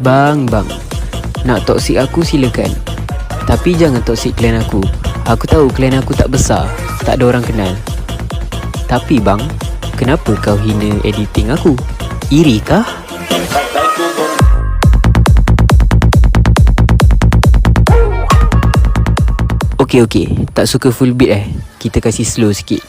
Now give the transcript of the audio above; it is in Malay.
Bang, nak toksik aku silakan, tapi jangan toksik klan aku. Aku tahu klan aku tak besar, tak ada orang kenal. Tapi bang, kenapa kau hina editing aku? Iri kah? Okey, tak suka full beat Kita kasih slow sikit.